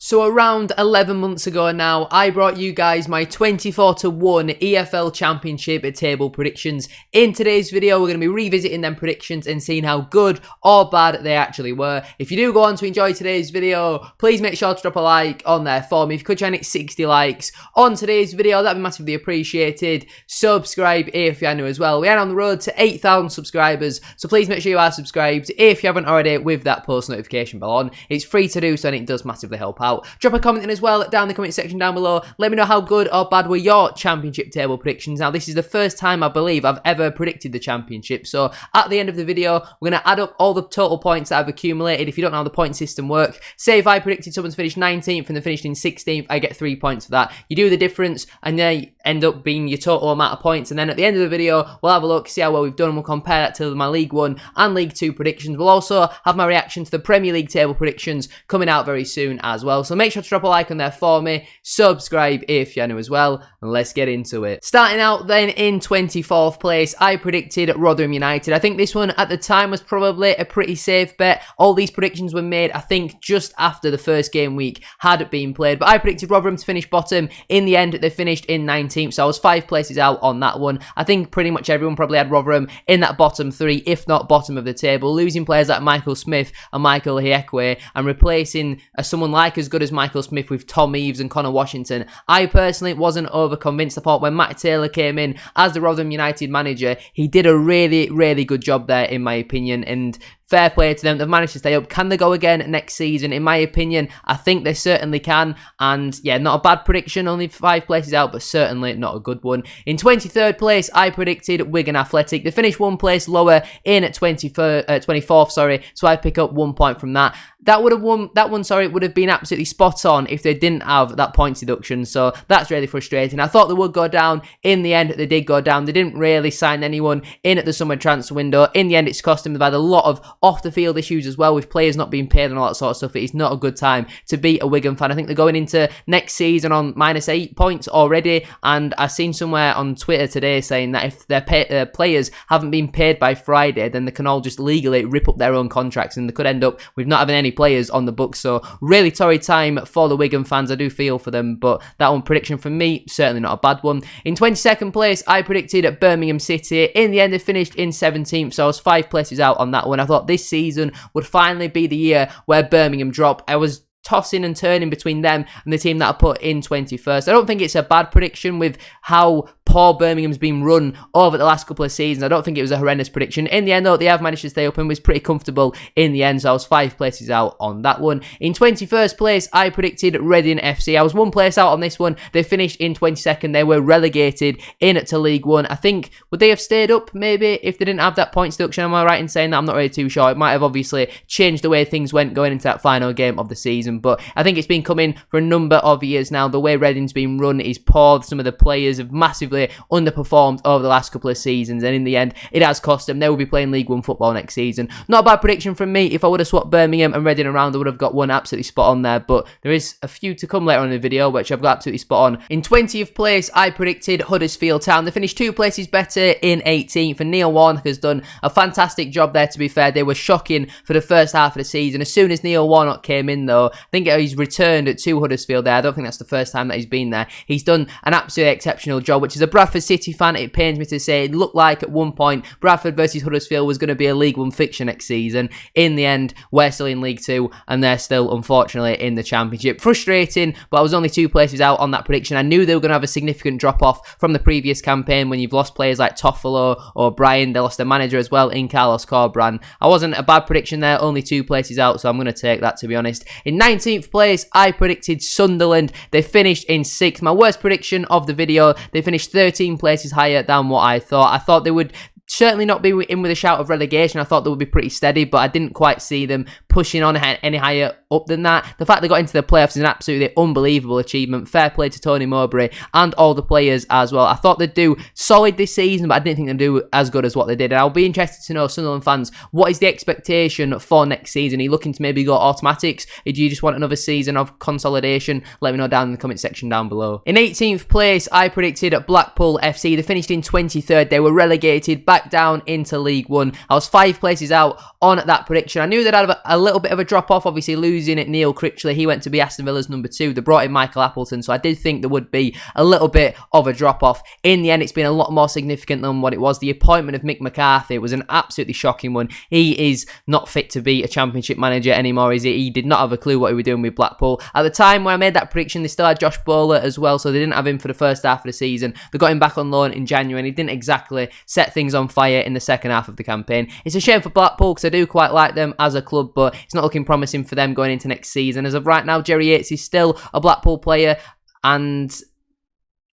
So around 11 months ago now, I brought you guys my 24-1 EFL Championship table predictions. In today's video, we're going to be revisiting them predictions and seeing how good or bad they actually were. If you do go on to enjoy today's video, please make sure to drop a like on there for me. If you could try and hit 60 likes on today's video, that'd be massively appreciated. Subscribe if you are new as well. We are on the road to 8,000 subscribers, so please make sure you are subscribed if you haven't already with that post notification bell on. It's free to do so and it does massively help out. Drop a comment in as well down in the comment section down below. Let me know how good or bad were your championship table predictions. Now, this is the first time I believe I've ever predicted the championship. So at the end of the video, we're going to add up all the total points that I've accumulated. If you don't know how the point system works, say if I predicted someone's finished 19th and they finished in 16th, I get 3 points for that. You do the difference and they end up being your total amount of points. And then at the end of the video, we'll have a look, see how well we've done, and we'll compare that to my League 1 and League 2 predictions. We'll also have my reaction to the Premier League table predictions coming out very soon as well. So make sure to drop a like on there for me, subscribe if you're new as well, and let's get into it. Starting out then in 24th place, I predicted Rotherham United. I think this one at the time was probably a pretty safe bet. All these predictions were made, I think, just after the first game week had been played, but I predicted Rotherham to finish bottom. In the end, they finished in 19th, so I was 5 places out on that one. I think pretty much everyone probably had Rotherham in that bottom 3, if not bottom of the table, losing players like Michael Smith and Michael Hiekwe and replacing someone like as good as Michael Smith with Tom Eaves and Connor Washington. I personally wasn't over convinced. I thought when Matt Taylor came in as the Rotherham United manager, he did a really good job there in my opinion, and fair play to them. They've managed to stay up. Can they go again next season? In my opinion, I think they certainly can. And yeah, not a bad prediction. Only 5 places out, but certainly not a good one. In 23rd place, I predicted Wigan Athletic. They finished 1 place lower in at 24th, sorry. So I pick up 1 point from that. That would have been absolutely spot on if they didn't have that points deduction. So that's really frustrating. I thought they would go down. In the end, they did go down. They didn't really sign anyone in at the summer transfer window. In the end, it's cost them. They've had a lot of off the field issues as well, with players not being paid and all that sort of stuff. It is not a good time to be a Wigan fan. I think they're going into next season on -8 points already, and I've seen somewhere on Twitter today saying that if their players haven't been paid by Friday, then they can all just legally rip up their own contracts and they could end up with not having any players on the books. So really torrid time for the Wigan fans. I do feel for them, but that one prediction from me, certainly not a bad one. In 22nd place, I predicted Birmingham City. In the end, they finished in 17th, so I was 5 places out on that one. I thought this season would finally be the year where Birmingham drop. I was tossing and turning between them and the team that I put in 21st. I don't think it's a bad prediction with how poor Birmingham's been run over the last couple of seasons. I don't think it was a horrendous prediction. In the end, though, they have managed to stay up and was pretty comfortable in the end, so I was 5 places out on that one. In 21st place, I predicted Reading FC. I was 1 place out on this one. They finished in 22nd. They were relegated in to League 1. I think, would they have stayed up maybe if they didn't have that points deduction? Am I right in saying that? I'm not really too sure. It might have obviously changed the way things went going into that final game of the season, but I think it's been coming for a number of years now. The way Reading's been run is poor. Some of the players have massively underperformed over the last couple of seasons, and in the end, it has cost them. They will be playing League 1 football next season. Not a bad prediction from me. If I would have swapped Birmingham and Reading around, I would have got one absolutely spot on there, but there is a few to come later on in the video, which I've got absolutely spot on. In 20th place, I predicted Huddersfield Town. They finished 2 places better in 18th, and Neil Warnock has done a fantastic job there, to be fair. They were shocking for the first half of the season. As soon as Neil Warnock came in, though, I think he's returned to Huddersfield there. I don't think that's the first time that he's been there. He's done an absolutely exceptional job, which is a Bradford City fan, it pains me to say, it looked like at one point Bradford versus Huddersfield was going to be a League 1 fixture next season. In the end, we're still in League 2 and they're still, unfortunately, in the Championship. Frustrating, but I was only 2 places out on that prediction. I knew they were going to have a significant drop-off from the previous campaign when you've lost players like Toffolo or Brian. They lost their manager as well in Carlos Corberán. I wasn't a bad prediction there, only 2 places out, so I'm going to take that, to be honest. In 19th place, I predicted Sunderland. They finished in 6th. My worst prediction of the video, they finished 13 places higher than what I thought. I thought they would certainly not be in with a shout of relegation. I thought they would be pretty steady, but I didn't quite see them pushing on any higher up than that. The fact they got into the playoffs is an absolutely unbelievable achievement. Fair play to Tony Mowbray and all the players as well. I thought they'd do solid this season, but I didn't think they'd do as good as what they did. And I'll be interested to know, Sunderland fans, what is the expectation for next season? Are you looking to maybe go automatics? Or do you just want another season of consolidation? Let me know down in the comment section down below. In 18th place, I predicted Blackpool FC. They finished in 23rd. They were relegated back down into League 1. I was 5 places out on that prediction. I knew they'd have a little bit of a drop off, obviously losing losing Neil Critchley. He went to be Aston Villa's number 2. They brought in Michael Appleton, so I did think there would be a little bit of a drop-off. In the end, it's been a lot more significant than what it was. The appointment of Mick McCarthy was an absolutely shocking one. He is not fit to be a Championship manager anymore, is he? He did not have a clue what he was doing with Blackpool. At the time when I made that prediction, they still had Josh Bowler as well, so they didn't have him for the first half of the season. They got him back on loan in January, and he didn't exactly set things on fire in the second half of the campaign. It's a shame for Blackpool, because I do quite like them as a club, but it's not looking promising for them going into next season. As of right now, Jerry Yates is still a Blackpool player, and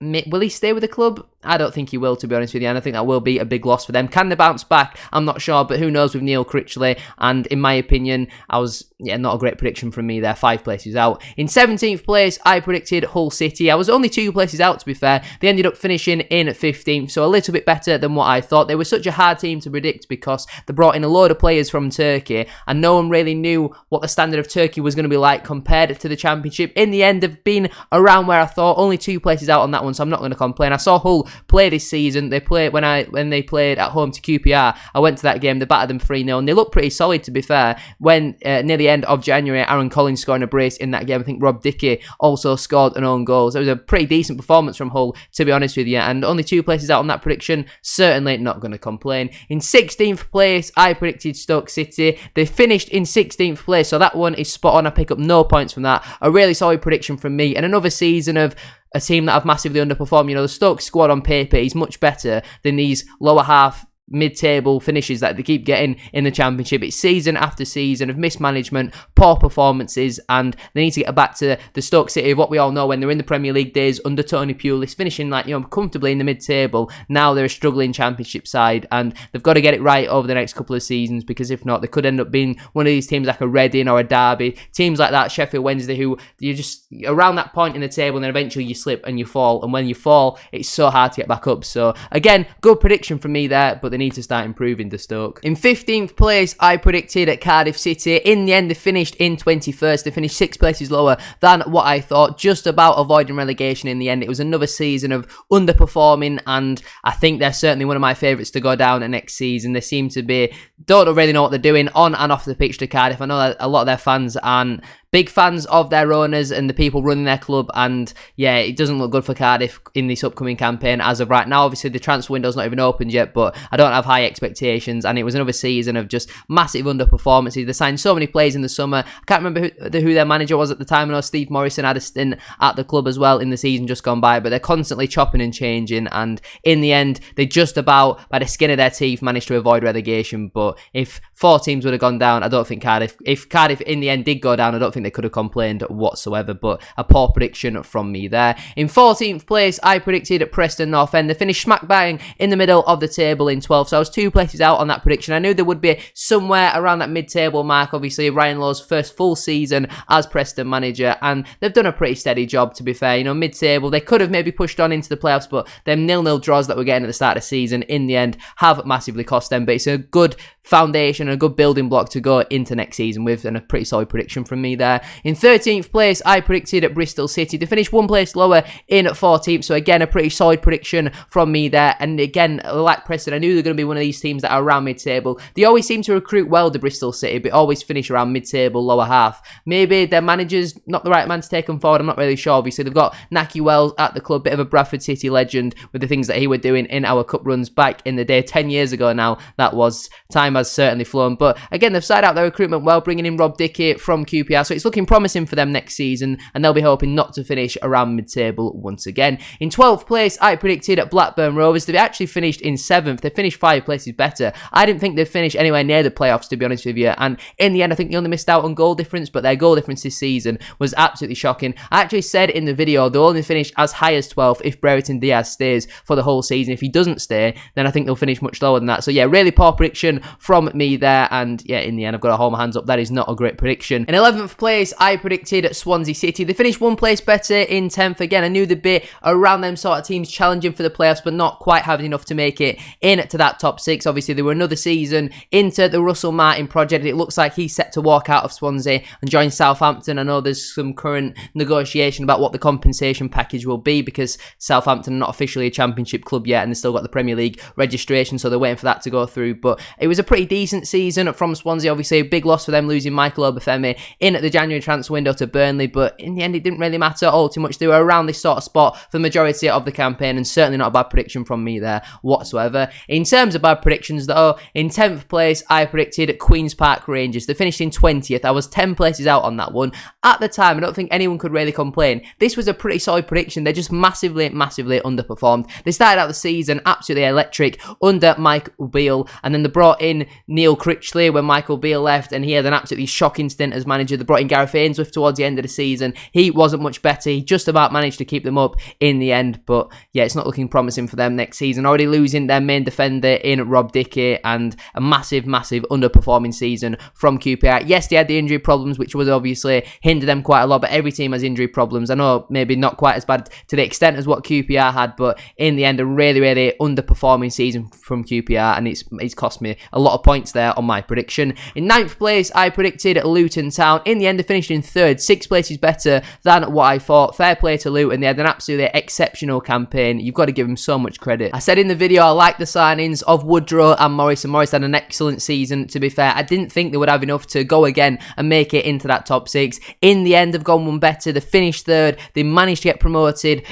will he stay with the club? I don't think he will, to be honest with you, and I think that will be a big loss for them. Can they bounce back? I'm not sure, but who knows with Neil Critchley, and in my opinion, not a great prediction from me there, 5 places out. In 17th place, I predicted Hull City. I was only 2 places out, to be fair. They ended up finishing in 15th, so a little bit better than what I thought. They were such a hard team to predict because they brought in a load of players from Turkey, and no one really knew what the standard of Turkey was going to be like compared to the Championship. In the end, they've been around where I thought, only 2 places out on that one, so I'm not going to complain. I saw Hull play this season. They played when they played at home to QPR. I went to that game. They battered them 3-0, and they looked pretty solid, to be fair. When near the end of January, Aaron Collins scoring a brace in that game. I think Rob Dickey also scored an own goal. So it was a pretty decent performance from Hull, to be honest with you. And only 2 places out on that prediction. Certainly not going to complain. In 16th place, I predicted Stoke City. They finished in 16th place, so that one is spot on. I pick up no points from that. A really solid prediction from me, and another season of a team that have massively underperformed. You know, the Stoke squad on paper is much better than these lower half mid-table finishes that they keep getting in the Championship. It's season after season of mismanagement, poor performances, and they need to get back to the Stoke City of what we all know when they're in the Premier League days under Tony Pulis, finishing comfortably in the mid-table. Now they're a struggling Championship side, and they've got to get it right over the next couple of seasons, because if not, they could end up being one of these teams like a Reading or a Derby, teams like that, Sheffield Wednesday, who you're just around that point in the table, and then eventually you slip and you fall, and when you fall, it's so hard to get back up. So again, good prediction from me there, but they need to start improving to Stoke. In 15th place, I predicted at Cardiff City. In the end, they finished in 21st. They finished 6 places lower than what I thought, just about avoiding relegation in the end. It was another season of underperforming, and I think they're certainly one of my favourites to go down next season. They seem to be, don't really know what they're doing on and off the pitch to Cardiff. I know that a lot of their fans aren't big fans of their owners and the people running their club, and yeah, it doesn't look good for Cardiff in this upcoming campaign as of right now. Obviously, the transfer window's not even opened yet, but I don't have high expectations, and it was another season of just massive underperformances. They signed so many players in the summer. I can't remember who their manager was at the time. I know Steve Morrison had a stint at the club as well in the season just gone by, but they're constantly chopping and changing, and in the end, they just about, by the skin of their teeth, managed to avoid relegation. But if 4 teams would have gone down, I don't think if Cardiff in the end did go down, I don't think they could have complained whatsoever. But a poor prediction from me there. In 14th place, I predicted at Preston North End. They finished smack bang in the middle of the table in 12th, so I was 2 places out on that prediction. I knew there would be somewhere around that mid-table mark. Obviously, Ryan Lowe's first full season as Preston manager, and they've done a pretty steady job, to be fair. You know, mid-table, they could have maybe pushed on into the playoffs, but them 0-0 draws that we're getting at the start of the season in the end have massively cost them. But it's a good foundation and a good building block to go into next season with, and a pretty solid prediction from me there. In 13th place, I predicted at Bristol City. They finished 1 place lower in 14th, so again, a pretty solid prediction from me there. And again, like Preston, I knew they were going to be one of these teams that are around mid-table. They always seem to recruit well, the Bristol City, but always finish around mid-table, lower half. Maybe their manager's not the right man to take them forward, I'm not really sure. Obviously, they've got Naki Wells at the club, bit of a Bradford City legend with the things that he was doing in our cup runs back in the day, 10 years ago now. That was, time has certainly flown. But again, they've started out their recruitment well, bringing in Rob Dickey from QPR, so it's looking promising for them next season, and they'll be hoping not to finish around mid-table once again. In 12th place, I predicted at Blackburn Rovers. They actually finished in 7th. They finished 5 places better. I didn't think they'd finish anywhere near the playoffs, to be honest with you, and in the end, I think they only missed out on goal difference, but their goal difference this season was absolutely shocking. I actually said in the video they'll only finish as high as 12th if Brereton Diaz stays for the whole season. If he doesn't stay, then I think they'll finish much lower than that. So yeah, really poor prediction from me there, and yeah, in the end, I've got to hold my hands up. That is not a great prediction. In 11th place, I predicted at Swansea City. They finished 1 place better in 10th. Again, I knew they'd be around them sort of teams challenging for the playoffs, but not quite having enough to make it into that top 6. Obviously, they were another season into the Russell Martin project. It looks like he's set to walk out of Swansea and join Southampton. I know there's some current negotiation about what the compensation package will be, because Southampton are not officially a Championship club yet, and they've still got the Premier League registration, so they're waiting for that to go through. But it was a pretty decent season from Swansea. Obviously, a big loss for them losing Michael Obafemi in at the January transfer window to Burnley, but in the end, it didn't really matter all too much. They were around this sort of spot for the majority of the campaign, and certainly not a bad prediction from me there whatsoever. In terms of bad predictions, though, in 10th place, I predicted Queen's Park Rangers. They finished in 20th. I was 10 places out on that one. At the time, I don't think anyone could really complain. This was a pretty solid prediction. They just massively underperformed. They started out the season absolutely electric under Michael Beale, and then they brought in Neil Critchley when Michael Beale left, and he had an absolutely shocking stint as manager. They brought in Gareth Ainsworth towards the end of the season. He wasn't much better. He just about managed to keep them up in the end, but yeah, it's not looking promising for them next season. Already losing their main defender in Rob Dickey, and a massive underperforming season from QPR. Yes, they had the injury problems, which was obviously hindered them quite a lot, but every team has injury problems. I know maybe not quite as bad to the extent as what QPR had, but in the end, a really underperforming season from QPR, and it's cost me a lot of points there on my prediction. In 9th place, I predicted Luton Town. In the end, they finished in 3rd, 6 places better than what I thought. Fair play to Luton. They had an absolutely exceptional campaign. You've got to give them so much credit. I said in the video I liked the signings of Woodrow and Morris, and Morris had an excellent season, to be fair. I didn't think they would have enough to go again and make it into that top 6. In the end, they've gone one better. They finished 3rd. They managed to get promoted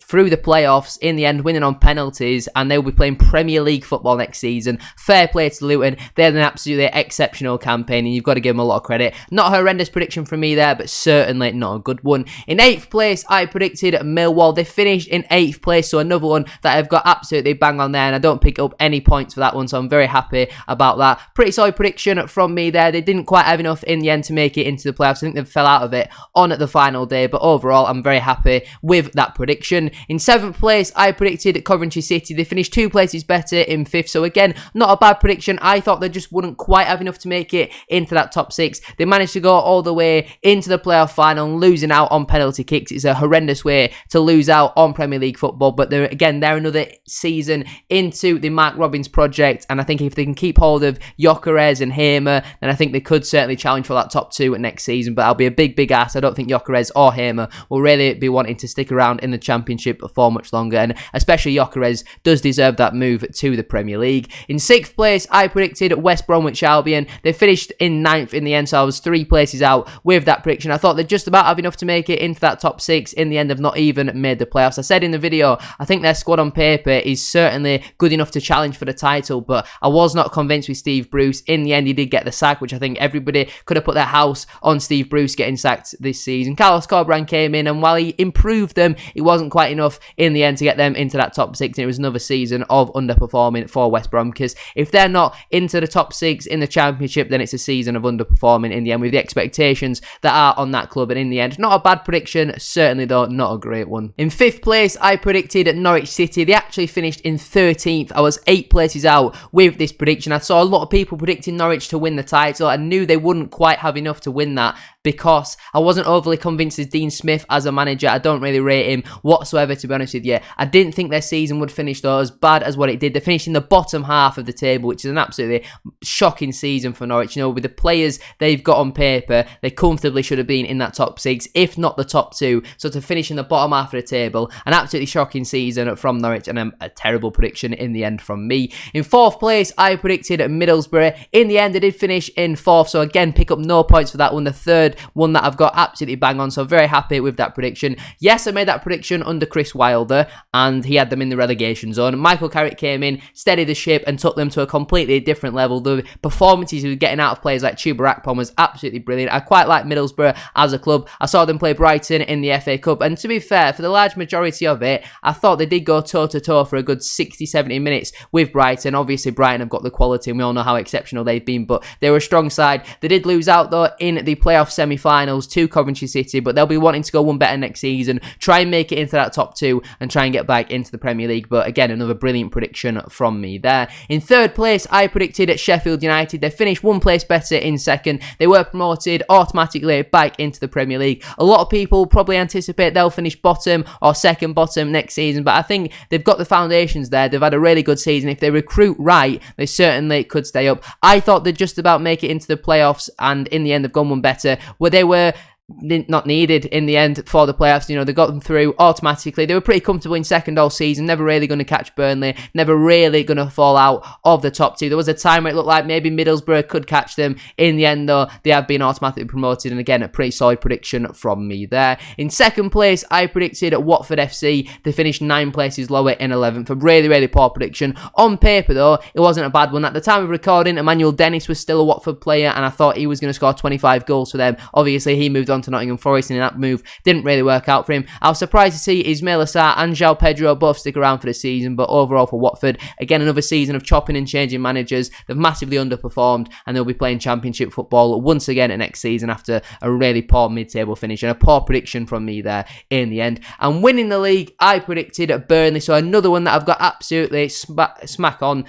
through the playoffs, in the end winning on penalties, and they'll be playing Premier League football next season. Fair play to Luton. They had an absolutely exceptional campaign, and you've got to give them a lot of credit. Not a horrendous prediction from me there, but certainly not a good one. In 8th place, I predicted Millwall. They finished in 8th place, so another one that I've got absolutely bang on there, and I don't pick up any points for that one, so I'm very happy about that. Pretty solid prediction from me there. They didn't quite have enough in the end to make it into the playoffs. I think they fell out of it on the final day, but overall, I'm very happy with that prediction. In 7th place, I predicted Coventry City. They finished 2 places better in 5th, so again, not a bad prediction. I thought they just wouldn't quite have enough to make it into that top 6. They managed to go all the way into the playoff final, losing out on penalty kicks. It's a horrendous way to lose out on Premier League football, but they're another season into the Mark Robins project, and I think if they can keep hold of Gyökeres and Hamer, then I think they could certainly challenge for that top 2 next season, but I'll be a big ass. I don't think Gyökeres or Hamer will really be wanting to stick around in the Championship for much longer, and especially Gyökeres does deserve that move to the Premier League. In 6th place, I predicted West Bromwich Albion. They finished in 9th in the end, so I was 3 places out with that prediction. I thought they'd just about have enough to make it into that top 6. In the end, they've not even made the playoffs. I said in the video, I think their squad on paper is certainly good enough to challenge for the title, but I was not convinced with Steve Bruce. In the end, he did get the sack, which I think everybody could have put their house on Steve Bruce getting sacked this season. Carlos Corberán came in, and while he improved them, it wasn't quite enough in the end to get them into that top 6, and it was another season of underperforming for West Brom, because if they're not into the top 6 in the Championship, then it's a season of underperforming in the end with the expectations that are on that club, and in the end, not a bad prediction, certainly though not a great one. In 5th place, I predicted Norwich City. They actually finished in 13th. I was 8 places out with this prediction. I saw a lot of people predicting Norwich to win the title. I knew they wouldn't quite have enough to win that, because I wasn't overly convinced as Dean Smith as a manager. I don't really rate him whatsoever, to be honest with you. I didn't think their season would finish though as bad as what it did. They finished in the bottom half of the table, which is an absolutely shocking season for Norwich. You know, with the players they've got on paper, they comfortably should have been in that top 6, if not the top 2. So to finish in the bottom half of the table, an absolutely shocking season from Norwich, and a terrible prediction in the end from me. In 4th place, I predicted Middlesbrough. In the end, they did finish in 4th, so again, pick up no points for that one. The 3rd one that I've got absolutely bang on, so very happy with that prediction. Yes, I made that prediction under Chris Wilder, and he had them in the relegation zone. Michael Carrick came in, steadied the ship, and took them to a completely different level. The performances he was getting out of players like Chuba Akpom was absolutely brilliant. I quite like Middlesbrough as a club. I saw them play Brighton in the FA Cup, and to be fair, for the large majority of it, I thought they did go toe-to-toe for a good 60-70 minutes with Brighton. Obviously, Brighton have got the quality, and we all know how exceptional they've been, but they were a strong side. They did lose out, though, in the playoff semi-finals to Coventry City, but they'll be wanting to go one better next season, try and make it into that top 2, and try and get back into the Premier League. But again, another brilliant prediction from me there. In 3rd place, I predicted Sheffield United. They finished 1 place better in 2nd. They were promoted automatically back into the Premier League. A lot of people probably anticipate they'll finish bottom or second bottom next season, but I think they've got the foundations there. They've had a really good season. If they recruit right, they certainly could stay up. I thought they'd just about make it into the playoffs, and in the end, they've gone one better, where they were not needed in the end for the playoffs. You know, they got them through automatically. They were pretty comfortable in second all season, never really going to catch Burnley, never really going to fall out of the top two. There was a time where it looked like maybe Middlesbrough could catch them. In the end, though, they have been automatically promoted, and again, a pretty solid prediction from me there. In second place, I predicted at Watford FC. They finished 9 places lower in 11th. A really, really poor prediction. On paper, though, it wasn't a bad one. At the time of recording, Emmanuel Dennis was still a Watford player, and I thought he was going to score 25 goals for them. Obviously, he moved on to Nottingham Forest, and in that move didn't really work out for him. I was surprised to see Ismail Assar and João Pedro both stick around for the season, but overall for Watford, again, another season of chopping and changing managers. They've massively underperformed, and they'll be playing Championship football once again next season after a really poor mid-table finish, and a poor prediction from me there in the end. And winning the league, I predicted at Burnley, so another one that I've got absolutely smack on,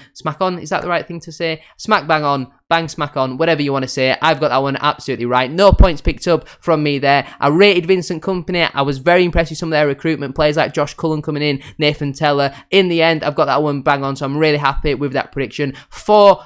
is that the right thing to say? Smack bang on, bang smack on, whatever you want to say. I've got that one absolutely right. No points picked up from me there. I rated Vincent Kompany. I was very impressed with some of their recruitment players like Josh Cullen coming in, Nathan Teller. In the end, I've got that one bang on, so I'm really happy with that prediction. 4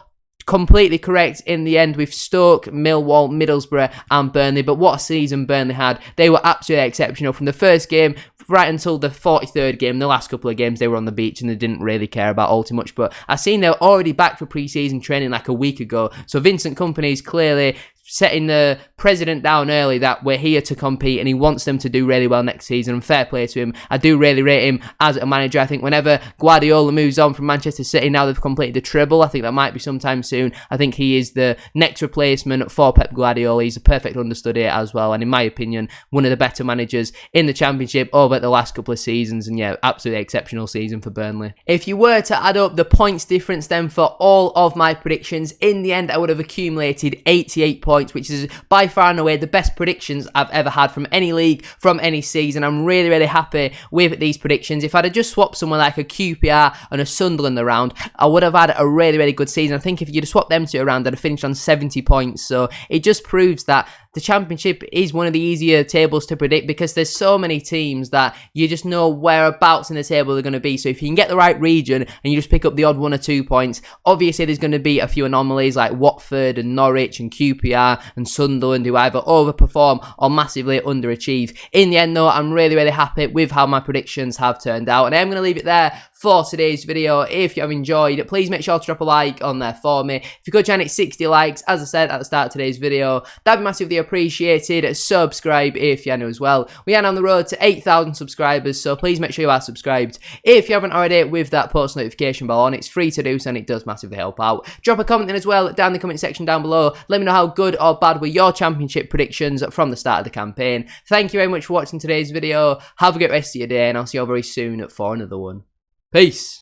completely correct in the end with Stoke, Millwall, Middlesbrough and Burnley. But what a season Burnley had. They were absolutely exceptional from the first game right until the 43rd game. The last couple of games they were on the beach and they didn't really care about all too much. But I seen they're already back for pre-season training like a week ago. So Vincent Kompany is clearly setting the president down early that we're here to compete, and he wants them to do really well next season, and fair play to him. I do really rate him as a manager. I think whenever Guardiola moves on from Manchester City, now they've completed the treble, I think that might be sometime soon. I think he is the next replacement for Pep Guardiola. He's a perfect understudy as well, and in my opinion, one of the better managers in the Championship over the last couple of seasons, and yeah, absolutely exceptional season for Burnley. If you were to add up the points difference then for all of my predictions, in the end I would have accumulated 88 points, which is by far and away the best predictions I've ever had from any league, from any season. I'm really, really happy with these predictions. If I'd have just swapped someone like a QPR and a Sunderland around, I would have had a really, really good season. I think if you'd have swapped them two around, I'd have finished on 70 points. So it just proves that the Championship is one of the easier tables to predict because there's so many teams that you just know whereabouts in the table they're going to be. So if you can get the right region and you just pick up the odd 1 or 2 points, obviously there's going to be a few anomalies like Watford and Norwich and QPR and Sunderland who either overperform or massively underachieve. In the end though, I'm really, really happy with how my predictions have turned out, and I'm going to leave it there for today's video. If you have enjoyed, please make sure to drop a like on there for me. If you could try and hit 60 likes, as I said at the start of today's video, that'd be massively appreciated. Subscribe if you're new as well. We are on the road to 8,000 subscribers, so please make sure you are subscribed. If you haven't already, with that post notification bell on, it's free to do so and it does massively help out. Drop a comment in as well down in the comment section down below. Let me know how good or bad were your Championship predictions from the start of the campaign. Thank you very much for watching today's video. Have a great rest of your day, and I'll see you all very soon for another one. Peace.